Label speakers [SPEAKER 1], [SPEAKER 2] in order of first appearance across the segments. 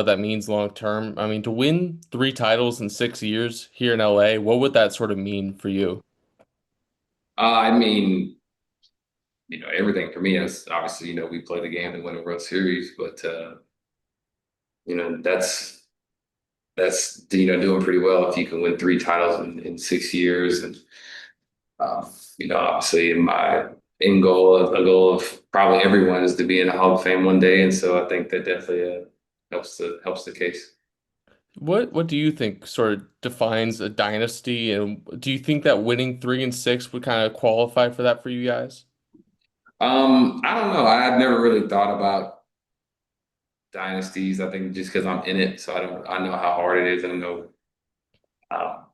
[SPEAKER 1] what that means long term. I mean, to win 3 titles in 6 years here in LA, what would that sort of mean for you?
[SPEAKER 2] I mean, everything for me is obviously, we play the game to win a World Series, but that's doing pretty well if you can win 3 titles in 6 years. And obviously my end goal, a goal of probably everyone is to be in the Hall of Fame one day, and so I think that definitely helps the case.
[SPEAKER 1] What do you think sort of defines a dynasty, and do you think that winning 3 and 6 would kind of qualify for that for you guys?
[SPEAKER 2] I don't know. I've never really thought about dynasties. I think just because I'm in it, so I know how hard it is, and I know, um,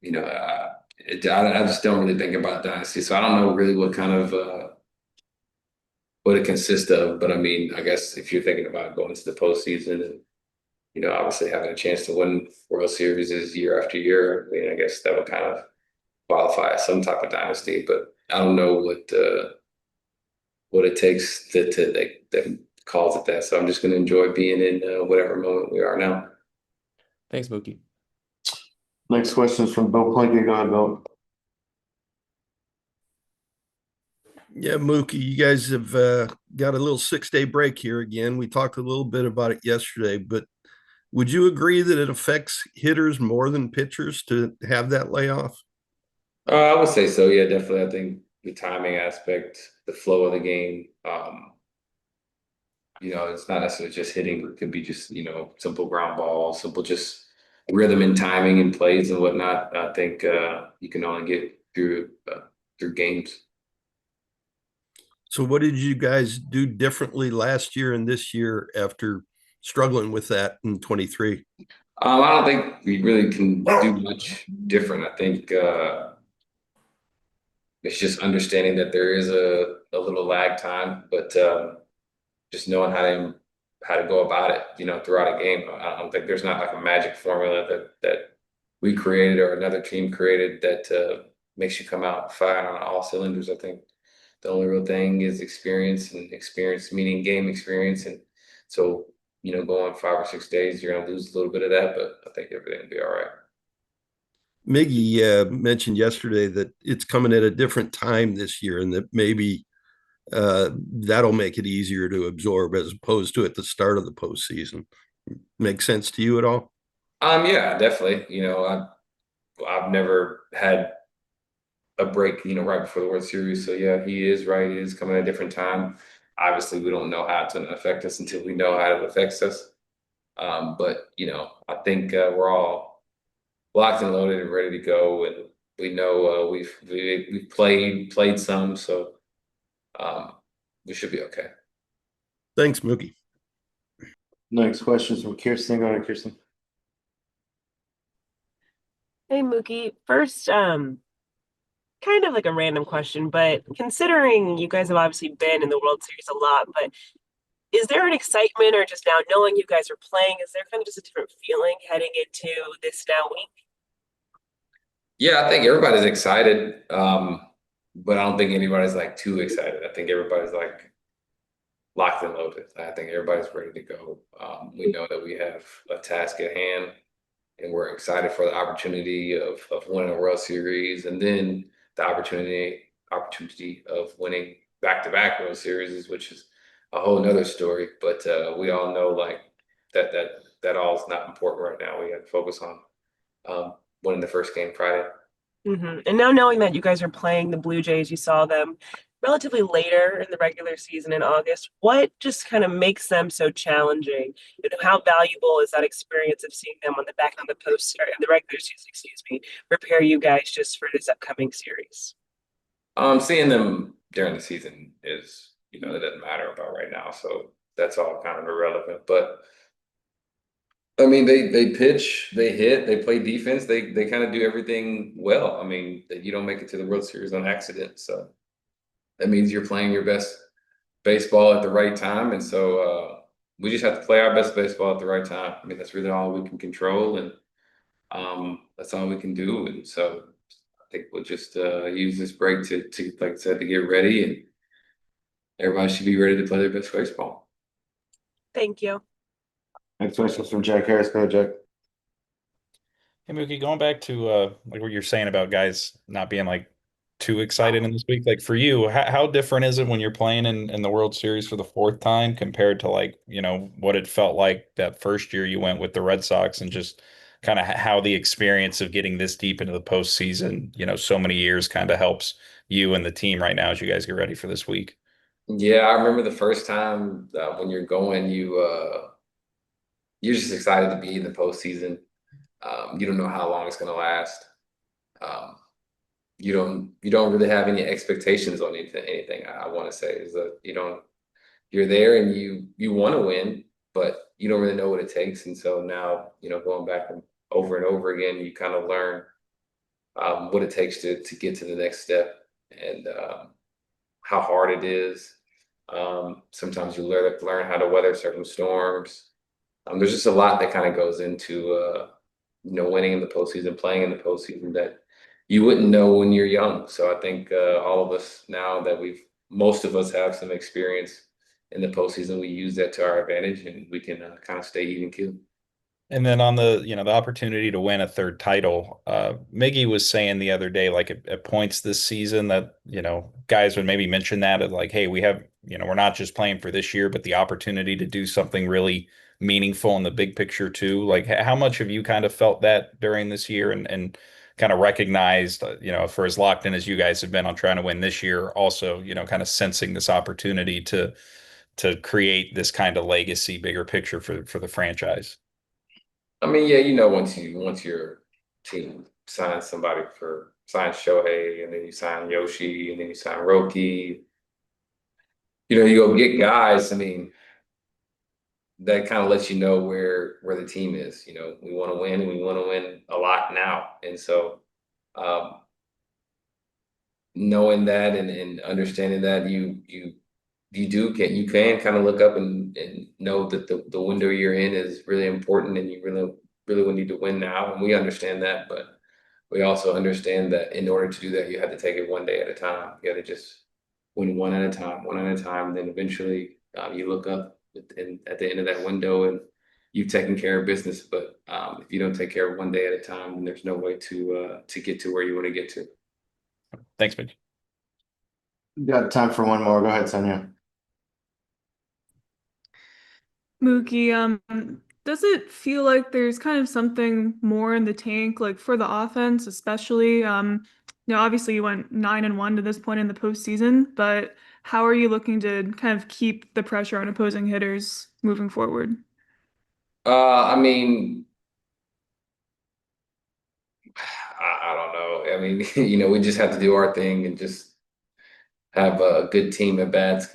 [SPEAKER 2] I just don't really think about dynasty, so I don't know really what kind of what it consists of. But I mean, I guess if you're thinking about going to the postseason and obviously having a chance to win World Series year after year, I mean, I guess that would kind of qualify as some type of dynasty. But I don't know what it takes that calls it that. So I'm just going to enjoy being in whatever moment we are now.
[SPEAKER 1] Thanks, Mookie.
[SPEAKER 3] Next question is from Bill Plinkett. Go ahead, Bill.
[SPEAKER 4] Yeah, Mookie, you guys have got a little 6-day break here again. We talked a little bit about it yesterday, but would you agree that it affects hitters more than pitchers to have that layoff?
[SPEAKER 2] I would say so. Yeah, definitely. I think the timing aspect, the flow of the game. It's not necessarily just hitting. It could be just simple ground ball, simple just rhythm and timing and plays and whatnot. I think you can only get through games.
[SPEAKER 4] So, what did you guys do differently last year and this year after struggling with that in 23?
[SPEAKER 2] I don't think we really can do much different. I think it's just understanding that there is a little lag time, but just knowing how to go about it, throughout a game. I don't think there's not like a magic formula that we created or another team created that makes you come out firing on all cylinders. I think the only real thing is experience, and experience meaning game experience. And so, going 5 or 6 days, you're going to lose a little bit of that, but I think everything will be all right.
[SPEAKER 4] Miggy mentioned yesterday that it's coming at a different time this year and that maybe that'll make it easier to absorb as opposed to at the start of the postseason. Make sense to you at all?
[SPEAKER 2] Yeah, definitely. I've never had a break, right before the World Series. So yeah, he is right. It is coming at a different time. Obviously, we don't know how it's going to affect us until we know how it affects us. But I think we're all locked and loaded and ready to go, and we know we've played some, so um, we should be okay.
[SPEAKER 4] Thanks, Mookie.
[SPEAKER 3] Next question is from Kirsten. Go ahead, Kirsten.
[SPEAKER 5] Hey Mookie, first, kind of like a random question, but considering you guys have obviously been in the World Series a lot, but is there an excitement or just now knowing you guys are playing, is there kind of just a different feeling heading into this now week?
[SPEAKER 2] Yeah, I think everybody's excited, but I don't think anybody's like too excited. I think everybody's like locked and loaded. I think everybody's ready to go. We know that we have a task at hand, and we're excited for the opportunity of winning a World Series, and then the opportunity of winning back-to-back World Series, which is a whole nother story. But we all know like that all is not important right now. We have to focus on winning the first game Friday.
[SPEAKER 5] And now knowing that you guys are playing the Blue Jays, you saw them relatively later in the regular season in August. What just kind of makes them so challenging? How valuable is that experience of seeing them on the back on the post or in the regular season, excuse me, prepare you guys just for this upcoming series?
[SPEAKER 2] Seeing them during the season is, it doesn't matter about right now, so that's all kind of irrelevant. But I mean, they pitch, they hit, they play defense, they kind of do everything well. I mean, you don't make it to the World Series on accident, so that means you're playing your best baseball at the right time, and so we just have to play our best baseball at the right time. I mean, that's really all we can control, and that's all we can do. And so I think we'll just use this break to, like I said, to get ready, and everybody should be ready to play their best baseball.
[SPEAKER 5] Thank you.
[SPEAKER 3] Next question is from Jack Harris. Go ahead, Jack.
[SPEAKER 6] Hey Mookie, going back to like what you're saying about guys not being like too excited in this week, like for you, how different is it when you're playing in the World Series for the fourth time compared to like, what it felt like that first year you went with the Red Sox and just kind of how the experience of getting this deep into the postseason, so many years kind of helps you and the team right now as you guys get ready for this week?
[SPEAKER 2] Yeah, I remember the first time when you're going, you're just excited to be in the postseason. You don't know how long it's going to last. Um, you don't really have any expectations on anything. I want to say is that you're there and you want to win, but you don't really know what it takes. And so now going back over and over again, you kind of learn what it takes to get to the next step and how hard it is. Sometimes you learn how to weather certain storms. There's just a lot that kind of goes into winning in the postseason, playing in the postseason that you wouldn't know when you're young. So I think all of us now that most of us have some experience in the postseason, we use that to our advantage and we can kind of stay even keel.
[SPEAKER 6] And then on the opportunity to win a third title, Miggy was saying the other day, like at points this season that, guys would maybe mention that of like, hey, we have, we're not just playing for this year, but the opportunity to do something really meaningful in the big picture too. Like how much have you kind of felt that during this year and kind of recognized, for as locked in as you guys have been on trying to win this year, also, kind of sensing this opportunity to create this kind of legacy, bigger picture for the franchise?
[SPEAKER 2] I mean, yeah, once your team signs Shohei, and then you sign Yoshi, and then you sign Roki, you go get guys. I mean, that kind of lets you know where the team is. We want to win, and we want to win a lot now. And so, um, knowing that and understanding that you can kind of look up and know that the window you're in is really important, and you really will need to win now. And we understand that, but we also understand that in order to do that, you have to take it one day at a time. You have to just win one at a time, and then eventually you look up at the end of that window and you've taken care of business. But if you don't take care of one day at a time, then there's no way to get to where you want to get to.
[SPEAKER 6] Thanks, Mitch.
[SPEAKER 3] We got time for one more. Go ahead, Sonia.
[SPEAKER 7] Mookie, does it feel like there's kind of something more in the tank, like for the offense, especially? Obviously you went 9-1 to this point in the postseason, but how are you looking to kind of keep the pressure on opposing hitters moving forward?
[SPEAKER 2] I mean, I don't know. I mean, we just have to do our thing and just have a good team at bats,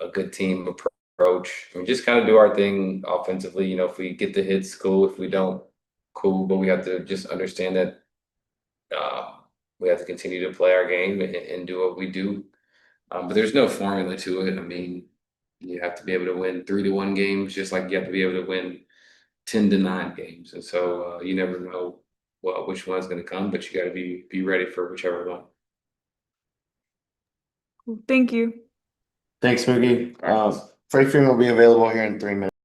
[SPEAKER 2] a good team approach. We just kind of do our thing offensively. If we get the hits, cool. If we don't, cool. But we have to just understand that we have to continue to play our game and do what we do. But there's no formula to it. I mean, you have to be able to win 3-1 games, just like you have to be able to win 10-9 games. And so you never know which one's going to come, but you got to be ready for whichever one.
[SPEAKER 7] Cool. Thank you.
[SPEAKER 3] Thanks, Mookie.
[SPEAKER 2] All right.
[SPEAKER 3] Freight Freeman will be available here in 3 minutes.